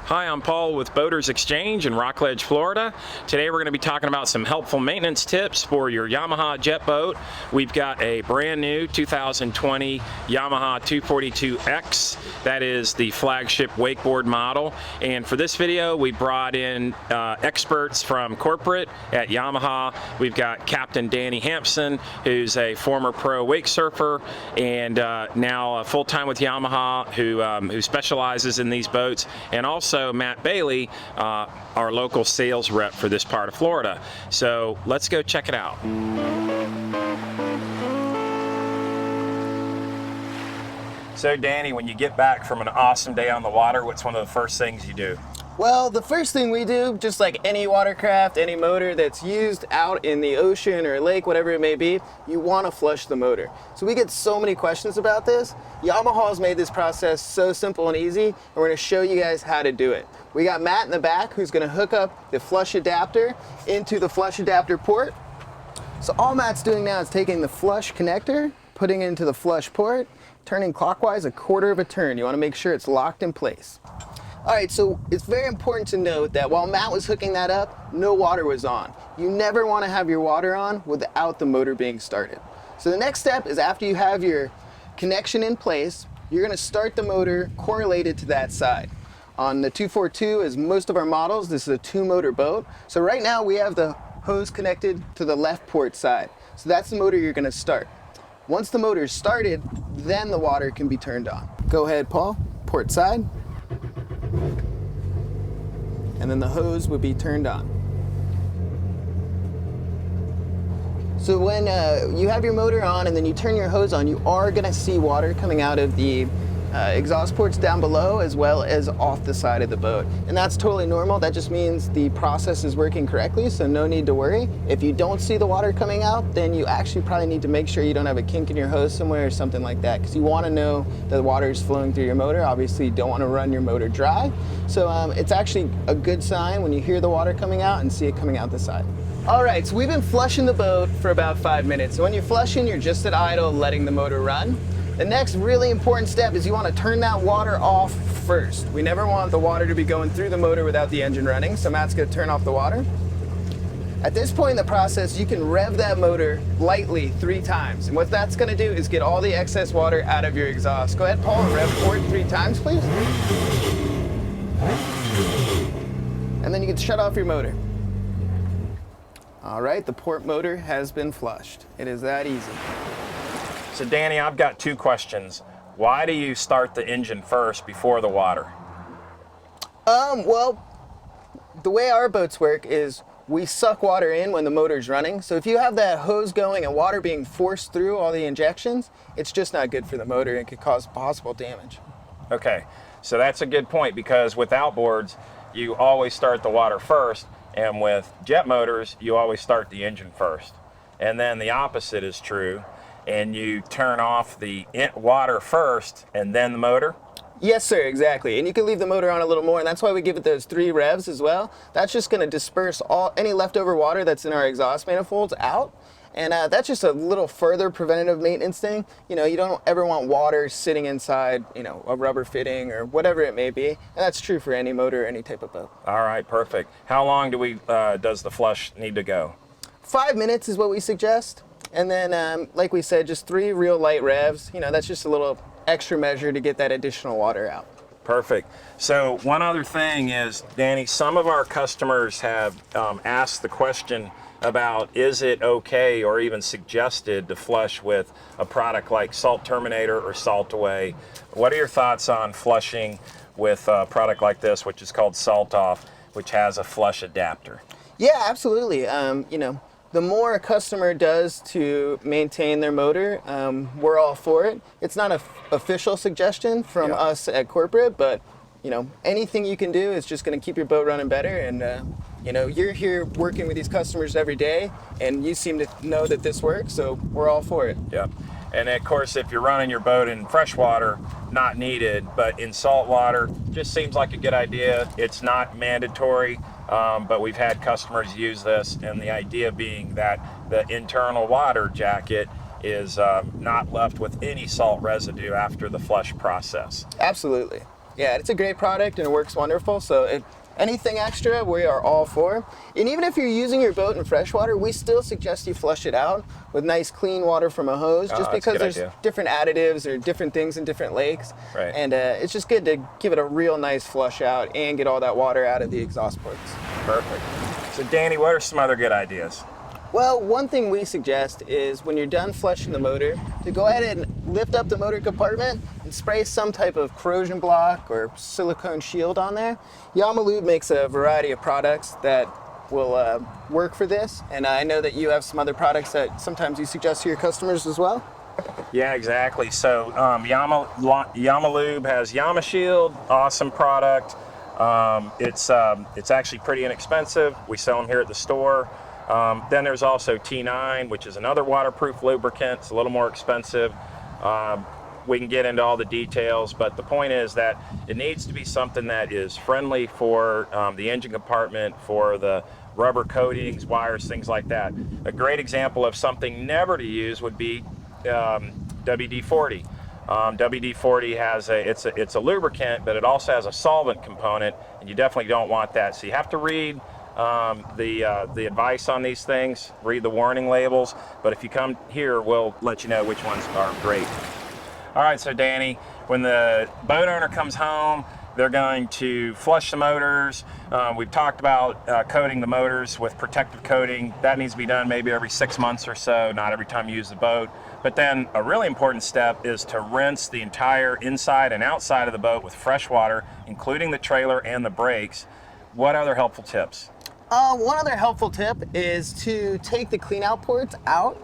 Hi, I'm Paul with Boaters Exchange in Rockledge, Florida. Today we're going to be talking about some helpful maintenance tips for your Yamaha Jetboat. We've got a brand new 2020 Yamaha 242X. That is the flagship wakeboard model. And for this video, we brought in experts from corporate at Yamaha. We've got Captain Danny Hampson, who's a former pro wake surfer and now full-time with Yamaha, who specializes in these boats, and also Matt Bailey, our local sales rep for this part of Florida. So let's go check it out. So Danny, when you get back from an awesome day on the water, what's one of the first things you do? Well, the first thing we do, just like any watercraft, any motor that's used out in the ocean or lake, whatever it may be, you want to flush the motor. So we get so many questions about this. Yamaha's made this process so simple and easy, and we're going to show you guys how to do it. We got Matt in the back who's going to hook up the flush adapter into the flush adapter port. So all Matt's doing now is taking the flush connector, putting it into the flush port, turning clockwise a quarter of a turn. You want to make sure it's locked in place. All right, so it's very important to note that while Matt was hooking that up, no water was on. You never want to have your water on without the motor being started. So the next step is, after you have your connection in place, you're going to start the motor correlated to that side. On the 242, as most of our models, this is a two-motor boat. So right now we have the hose connected to the left port side. So that's the motor you're going to start. Once the motor is started, then the water can be turned on. Go ahead, Paul, port side. And then the hose would be turned on. So when you have your motor on and then you turn your hose on, you are going to see water coming out of the exhaust ports down below, as well as off the side of the boat. And that's totally normal. That just means the process is working correctly, so no need to worry. If you don't see the water coming out, then you actually probably need to make sure you don't have a kink in your hose somewhere or something like that, because you want to know that the water is flowing through your motor. Obviously, you don't want to run your motor dry. So it's actually a good sign when you hear the water coming out and see it coming out the side. All right, so we've been flushing the boat for about 5 minutes. So when you're flushing, you're just at idle, letting the motor run. The next really important step is you want to turn that water off first. We never want the water to be going through the motor without the engine running, so Matt's going to turn off the water. At this point in the process, you can rev that motor lightly 3 times. And what that's going to do is get all the excess water out of your exhaust. Go ahead, Paul, and rev port 3 times, please. And then you can shut off your motor. All right, the port motor has been flushed. It is that easy. So Danny, I've got 2 questions. Why do you start the engine first before the water? Well, the way our boats work is we suck water in when the motor's running. So if you have that hose going and water being forced through all the injections, it's just not good for the motor and could cause possible damage. Okay, so that's a good point, because with outboards, you always start the water first, and with jet motors, you always start the engine first. And then the opposite is true, and you turn off the water first and then the motor? Yes, sir, exactly. And you can leave the motor on a little more, and that's why we give it those 3 revs as well. That's just going to disperse any leftover water that's in our exhaust manifolds out. And that's just a little further preventative maintenance thing. You know, you don't ever want water sitting inside, you know, a rubber fitting or whatever it may be. And that's true for any motor or any type of boat. All right, perfect. How long does the flush need to go? 5 minutes is what we suggest. And then, like we said, just 3 real light revs. You know, that's just a little extra measure to get that additional water out. Perfect. So one other thing is, Danny, some of our customers have asked the question about, is it okay or even suggested to flush with a product like Salt Terminator or Salt Away? What are your thoughts on flushing with a product like this, which is called Salt Off, which has a flush adapter? Yeah, absolutely. You know, the more a customer does to maintain their motor, we're all for it. It's not an official suggestion from us at corporate, but you know, anything you can do is just going to keep your boat running better. And you know, you're here working with these customers every day, and you seem to know that this works, so we're all for it. Yeah. And of course, if you're running your boat in freshwater, not needed, but in saltwater, just seems like a good idea. It's not mandatory, but we've had customers use this, and the idea being that the internal water jacket is not left with any salt residue after the flush process. Absolutely. Yeah, it's a great product and it works wonderful. So anything extra, we are all for. And even if you're using your boat in freshwater, we still suggest you flush it out with nice clean water from a hose, just because there's different additives or different things in different lakes. Right. And it's just good to give it a real nice flush out and get all that water out of the exhaust ports. Perfect. So Danny, what are some other good ideas? Well, one thing we suggest is when you're done flushing the motor, to go ahead and lift up the motor compartment and spray some type of corrosion block or silicone shield on there. Yamaha makes a variety of products that will work for this, and I know that you have some other products that sometimes you suggest to your customers as well. Yeah, exactly. So Yamaha has Yama Shield, awesome product. It's actually pretty inexpensive. We sell them here at the store. Then there's also T9, which is another waterproof lubricant. It's a little more expensive. We can get into all the details, but the point is that it needs to be something that is friendly for the engine compartment, for the rubber coatings, wires, things like that. A great example of something never to use would be WD-40. WD-40 has it's a lubricant, but it also has a solvent component, and you definitely don't want that. So you have to read the advice on these things, read the warning labels, but if you come here, we'll let you know which ones are great. All right, so Danny, when the boat owner comes home, they're going to flush the motors. We've talked about coating the motors with protective coating. That needs to be done maybe every 6 months or so, not every time you use the boat. But then a really important step is to rinse the entire inside and outside of the boat with fresh water, including the trailer and the brakes. What other helpful tips? One other helpful tip is to take the clean out ports out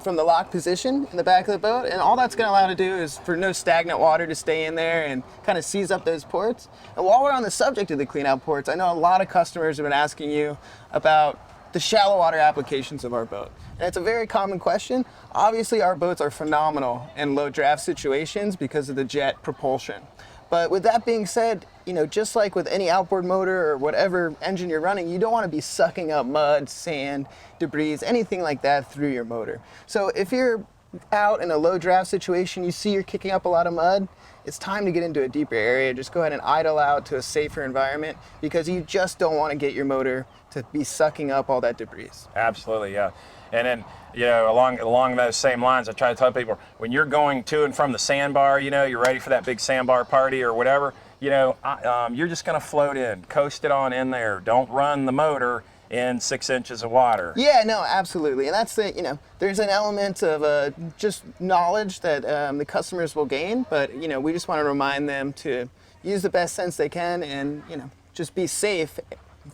from the lock position in the back of the boat, and all that's going to allow to do is for no stagnant water to stay in there and kind of seize up those ports. And while we're on the subject of the clean out ports, I know a lot of customers have been asking you about the shallow water applications of our boat. And it's a very common question. Obviously our boats are phenomenal in low draft situations because of the jet propulsion. But with that being said, you know, just like with any outboard motor or whatever engine you're running, you don't want to be sucking up mud, sand, debris, anything like that through your motor. So if you're out in a low draft situation, you see you're kicking up a lot of mud, it's time to get into a deeper area. Just go ahead and idle out to a safer environment, because you just don't want to get your motor to be sucking up all that debris. Absolutely, yeah. And then, you know, along those same lines, I try to tell people, when you're going to and from the sandbar, you know, you're ready for that big sandbar party or whatever, you know, you're just going to float in, coast it on in there. Don't run the motor in 6 inches of water. Yeah, no, absolutely. And that's the, you know, there's an element of just knowledge that the customers will gain, but, you know, we just want to remind them to use the best sense they can and, you know, just be safe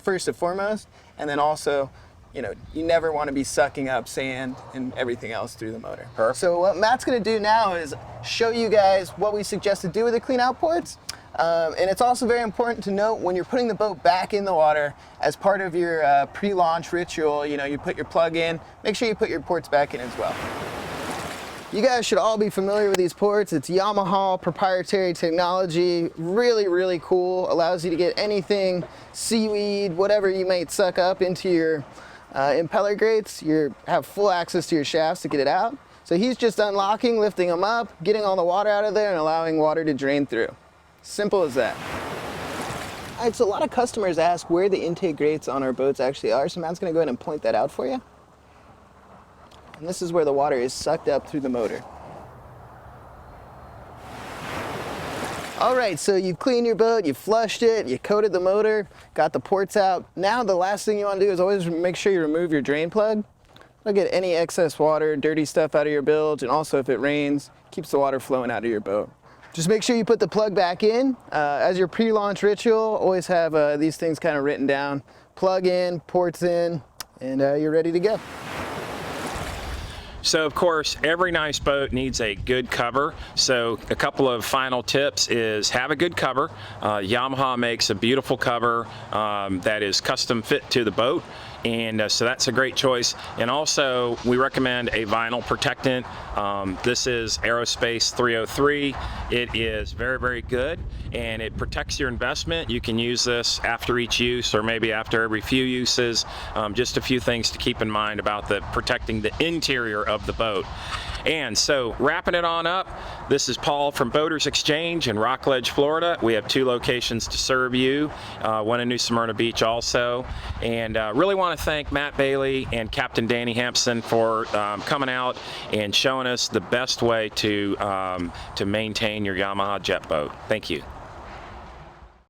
first and foremost, and then also, you know, you never want to be sucking up sand and everything else through the motor. Perfect. So what Matt's going to do now is show you guys what we suggest to do with the clean out ports. And it's also very important to note when you're putting the boat back in the water as part of your pre-launch ritual, you know, you put your plug in, make sure you put your ports back in as well. You guys should all be familiar with these ports. It's Yamaha proprietary technology, really, really cool. Allows you to get anything, seaweed, whatever you might suck up into your impeller grates. You have full access to your shafts to get it out. So he's just unlocking, lifting them up, getting all the water out of there and allowing water to drain through. Simple as that. All right, so a lot of customers ask where the intake grates on our boats actually are, so Matt's gonna go ahead and point that out for you. And this is where the water is sucked up through the motor. All right, so you've cleaned your boat, you flushed it, you coated the motor, got the ports out. Now the last thing you want to do is always make sure you remove your drain plug. It'll get any excess water, dirty stuff out of your bilge, and also if it rains, keeps the water flowing out of your boat. Just make sure you put the plug back in. As your pre-launch ritual, always have these things kind of written down. Plug in, ports in, and you're ready to go. So of course, every nice boat needs a good cover. So a couple of final tips is have a good cover. Yamaha makes a beautiful cover that is custom fit to the boat. And so that's a great choice. And also, we recommend a vinyl protectant. This is Aerospace 303. It is very, very good, and it protects your investment. You can use this after each use or maybe after every few uses. Just a few things to keep in mind about protecting the interior of the boat. And so wrapping it on up, this is Paul from Boaters Exchange in Rockledge, Florida. We have 2 locations to serve you, one in New Smyrna Beach also. And really want to thank Matt Bailey and Captain Danny Hampson for coming out and showing us the best way to maintain your Yamaha jet boat. Thank you.